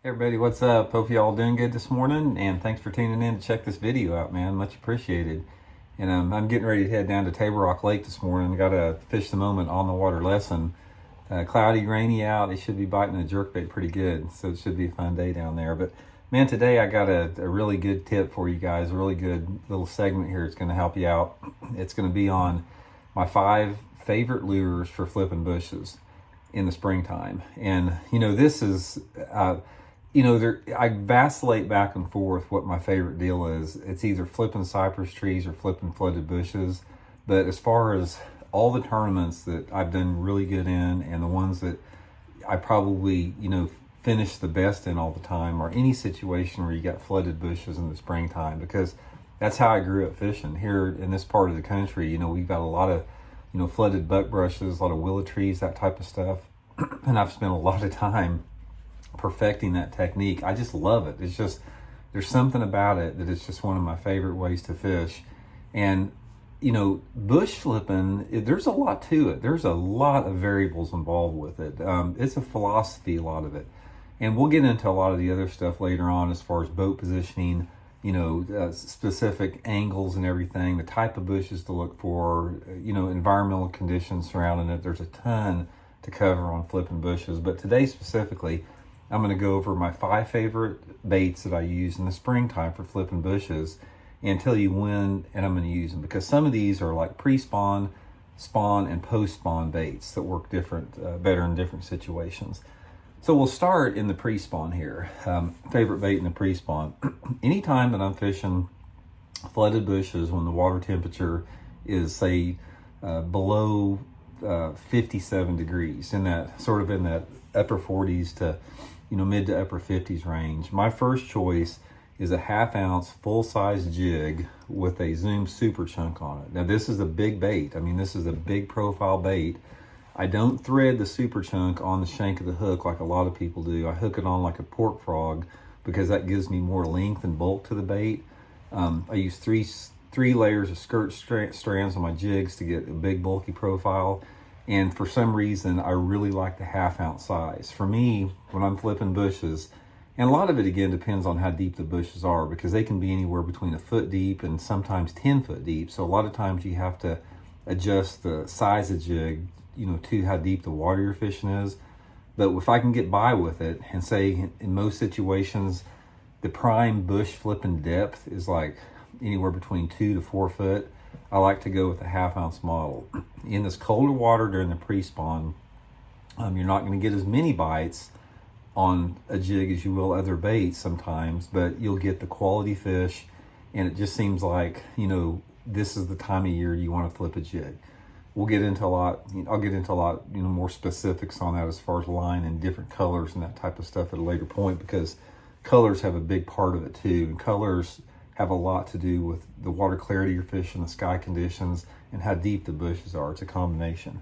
Hey everybody, what's up? Hope you all doing good this morning, and thanks for tuning in to check this video out, man. Much appreciated. And I'm getting ready to head down to Table Rock Lake this morning. Got a fish the moment on the water lesson. Cloudy, rainy out. It should be biting a jerkbait pretty good, so it should be a fun day down there. But man, today I got a really good tip for you guys. A really good little segment here. It's going to help you out. It's going to be on my 5 favorite lures for flipping bushes in the springtime. And this is. I vacillate back and forth what my favorite deal is. It's either flipping cypress trees or flipping flooded bushes. But as far as all the tournaments that I've done really good in, and the ones that I probably, finish the best in all the time, or any situation where you got flooded bushes in the springtime, because that's how I grew up fishing. Here in this part of the country, we've got a lot of, flooded buckbrushes, a lot of willow trees, that type of stuff. And I've spent a lot of time perfecting that technique. I just love it. It's just, there's something about it that it's just one of my favorite ways to fish. And bush flipping, there's a lot to it. There's a lot of variables involved with it. It's a philosophy, a lot of it. And we'll get into a lot of the other stuff later on as far as boat positioning, specific angles and everything, the type of bushes to look for, environmental conditions surrounding it. There's a ton to cover on flipping bushes. But today specifically, I'm going to go over my 5 favorite baits that I use in the springtime for flipping bushes and tell you when and I'm going to use them, because some of these are like pre-spawn, spawn, and post-spawn baits that work better in different situations. So we'll start in the pre-spawn here. Favorite bait in the pre-spawn. Anytime that I'm fishing flooded bushes when the water temperature is, say, below 57 degrees, in that upper 40s to mid to upper 50s range, my first choice is a 1/2 ounce full-size jig with a Zoom Super Chunk on it. Now this is a big bait. I mean, this is a big profile bait. I don't thread the Super Chunk on the shank of the hook like a lot of people do. I hook it on like a pork frog because that gives me more length and bulk to the bait. I use three layers of skirt strands on my jigs to get a big bulky profile. And for some reason, I really like the 1/2 ounce size. For me, when I'm flipping bushes, and a lot of it again depends on how deep the bushes are, because they can be anywhere between 1 foot deep and sometimes 10 foot deep. So a lot of times you have to adjust the size of jig, to how deep the water you're fishing is. But if I can get by with it, and say in most situations, the prime bush flipping depth is like anywhere between 2 to 4 foot, I like to go with a 1/2 ounce model. In this colder water during the pre-spawn, you're not going to get as many bites on a jig as you will other baits sometimes, but you'll get the quality fish. And it just seems like, this is the time of year you want to flip a jig. We'll get into a lot, I'll get into a lot, more specifics on that as far as line and different colors and that type of stuff at a later point, because colors have a big part of it too. And colors have a lot to do with the water clarity you're fishing, the sky conditions, and how deep the bushes are. It's a combination.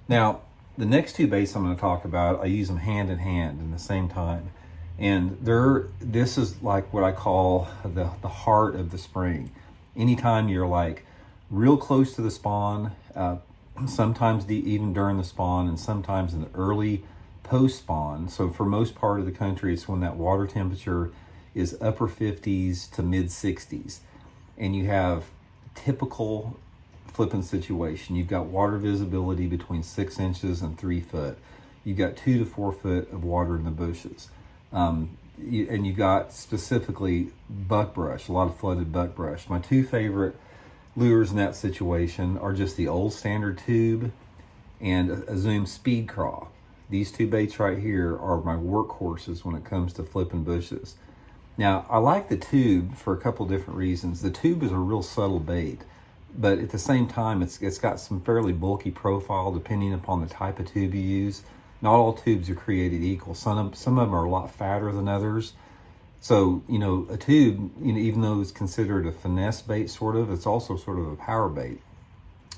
Now, the next 2 baits I'm going to talk about, I use them hand in hand in the same time. And this is like what I call the heart of the spring. Anytime you're like real close to the spawn, sometimes even during the spawn, and sometimes in the early post-spawn. So for most part of the country, it's when that water temperature is upper 50s to mid 60s. And you have typical flipping situation. You've got water visibility between 6 inches and 3 foot. You've got 2 to 4 foot of water in the bushes. And you got specifically buckbrush, a lot of flooded buckbrush. My 2 favorite lures in that situation are just the old standard tube and a Zoom Speed Craw. These 2 baits right here are my workhorses when it comes to flipping bushes. Now, I like the tube for a couple different reasons. The tube is a real subtle bait, but at the same time, it's got some fairly bulky profile depending upon the type of tube you use. Not all tubes are created equal. Some of them are a lot fatter than others. So, a tube, even though it's considered a finesse bait it's also sort of a power bait.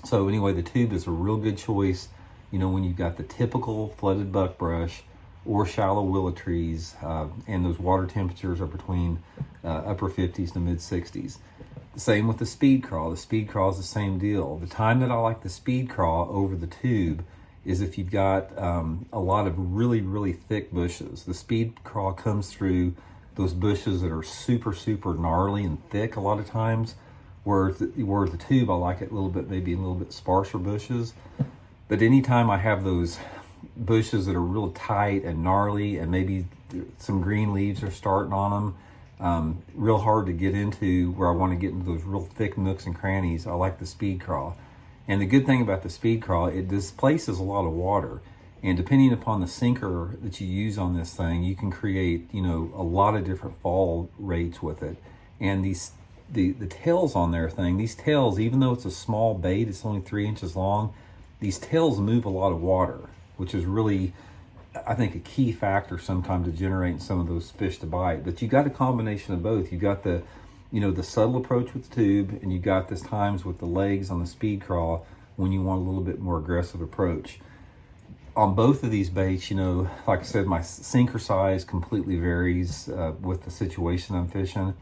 So anyway, the tube is a real good choice, when you've got the typical flooded buckbrush or shallow willow trees, and those water temperatures are between upper 50s to mid 60s. Same with the Speed Craw. The Speed Craw is the same deal. The time that I like the Speed Craw over the tube is if you've got a lot of really, really thick bushes. The speed craw comes through those bushes that are super, super gnarly and thick a lot of times, where the tube, I like it a little bit, maybe a little bit sparser bushes. But anytime I have those bushes that are real tight and gnarly and maybe some green leaves are starting on them, real hard to get into where I want to get into those real thick nooks and crannies, I like the speed craw. And the good thing about the speed craw, it displaces a lot of water. And depending upon the sinker that you use on this thing, you can create, a lot of different fall rates with it. And the tails on their thing, these tails, even though it's a small bait, it's only 3 inches long, these tails move a lot of water, which is really, I think, a key factor sometimes to generating some of those fish to bite. But you got a combination of both. You got the subtle approach with the tube, and you got this times with the legs on the speed craw when you want a little bit more aggressive approach. On both of these baits, like I said, my sinker size completely varies with the situation I'm fishing.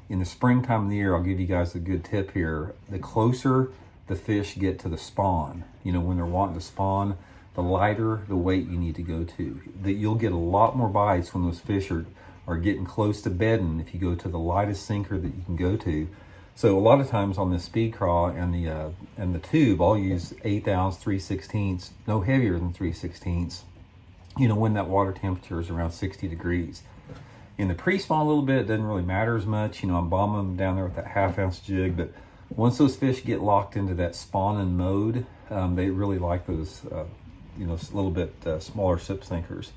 In the springtime of the year, I'll give you guys a good tip here. The closer the fish get to the spawn, when they're wanting to spawn, the lighter the weight you need to go to. That you'll get a lot more bites when those fish are getting close to bedding if you go to the lightest sinker that you can go to. So a lot of times on the speed craw and the tube, I'll use 1/8 ounce, 3/16, no heavier than 3/16. When that water temperature is around 60 degrees. In the pre-spawn a little bit, it doesn't really matter as much. I'm bombing them down there with that 1/2 ounce jig, but once those fish get locked into that spawning mode, they really like those, a little bit smaller sip sinkers.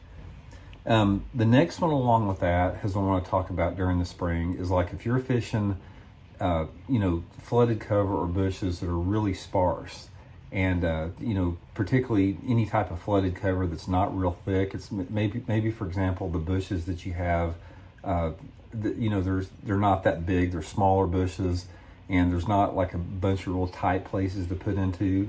The next one along with that, as I want to talk about during the spring, is like if you're fishing, flooded cover or bushes that are really sparse, and particularly any type of flooded cover that's not real thick. It's maybe for example the bushes that you have, they're not that big. They're smaller bushes, and there's not like a bunch of real tight places to put into,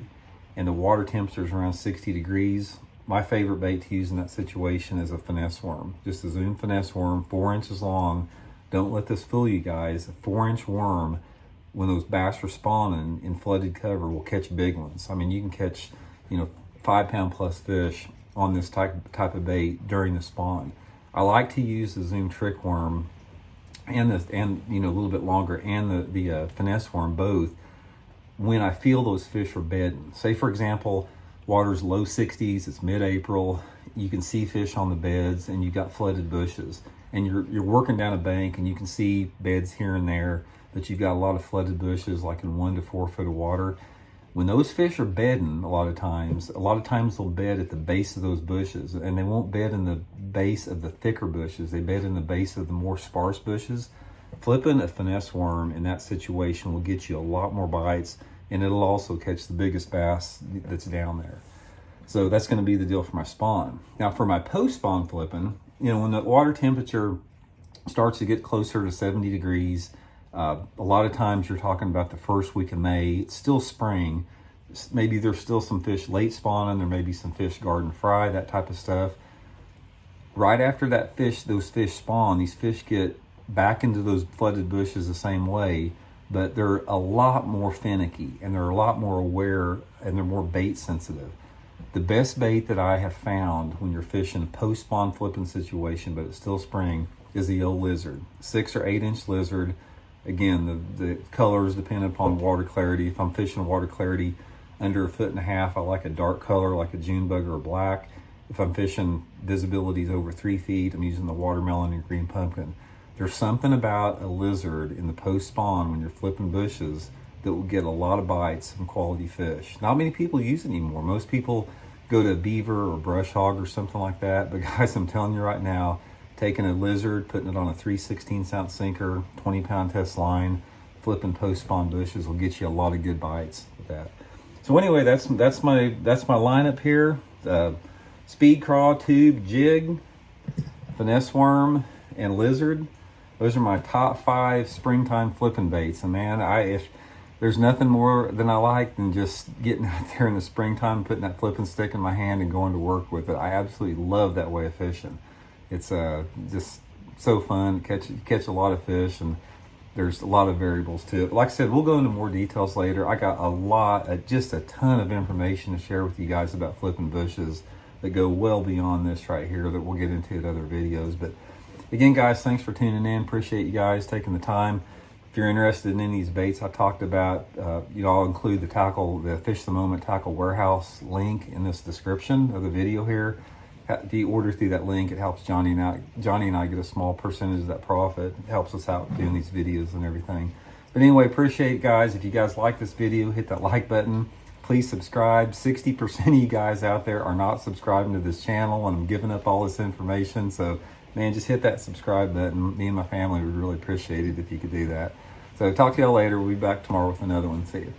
and the water temperature is around 60 degrees. My favorite bait to use in that situation is a finesse worm. Just a Zoom finesse worm, 4 inches long. Don't let this fool you guys. A 4-inch worm, when those bass are spawning in flooded cover, will catch big ones. I mean, you can catch, 5-pound plus fish on this type of bait during the spawn. I like to use the Zoom trick worm and a little bit longer, and the finesse worm both when I feel those fish are bedding. Say for example, water's low 60s, it's mid-April, you can see fish on the beds, and you got flooded bushes, and you're working down a bank, and you can see beds here and there, but you've got a lot of flooded bushes, like in 1 to 4 foot of water. When those fish are bedding, a lot of times they'll bed at the base of those bushes, and they won't bed in the base of the thicker bushes. They bed in the base of the more sparse bushes. Flipping a finesse worm in that situation will get you a lot more bites, and it'll also catch the biggest bass that's down there. So that's going to be the deal for my spawn. Now for my post-spawn flipping, when the water temperature starts to get closer to 70 degrees, a lot of times you're talking about the first week of May. It's still spring. Maybe there's still some fish late spawning. There may be some fish garden fry, that type of stuff. Right after those fish spawn, these fish get back into those flooded bushes the same way, but they're a lot more finicky, and they're a lot more aware, and they're more bait sensitive. The best bait that I have found when you're fishing a post-spawn flipping situation, but it's still spring, is the old lizard. 6 or 8 inch lizard. Again, the colors depend upon water clarity. If I'm fishing water clarity under 1.5 foot, I like a dark color like a June bug or a black. If I'm fishing visibilities over 3 feet, I'm using the watermelon and green pumpkin. There's something about a lizard in the post-spawn when you're flipping bushes that will get a lot of bites and quality fish. Not many people use it anymore. Most people go to beaver or brush hog or something like that. But guys, I'm telling you right now, taking a lizard, putting it on a 3/16 ounce sinker, 20-pound test line, flipping post-spawn bushes will get you a lot of good bites with that. So anyway, that's my lineup here. Speed craw, tube, jig, finesse worm, and lizard. Those are my top 5 springtime flipping baits. And man, if there's nothing more than I like than just getting out there in the springtime, putting that flipping stick in my hand and going to work with it. I absolutely love that way of fishing. It's just so fun. Catch a lot of fish, and there's a lot of variables to it. Like I said, we'll go into more details later. I got just a ton of information to share with you guys about flipping bushes that go well beyond this right here that we'll get into in other videos. But again, guys, thanks for tuning in. Appreciate you guys taking the time. If you're interested in any of these baits I talked about, I'll include the Fish the Moment Tackle Warehouse link in this description of the video here. If you order through that link, it helps Johnny and I get a small percentage of that profit. It helps us out doing these videos and everything. But anyway, appreciate it, guys. If you guys like this video, hit that like button. Please subscribe. 60% of you guys out there are not subscribing to this channel, and I'm giving up all this information. So, man, just hit that subscribe button. Me and my family would really appreciate it if you could do that. So talk to y'all later. We'll be back tomorrow with another one. See you.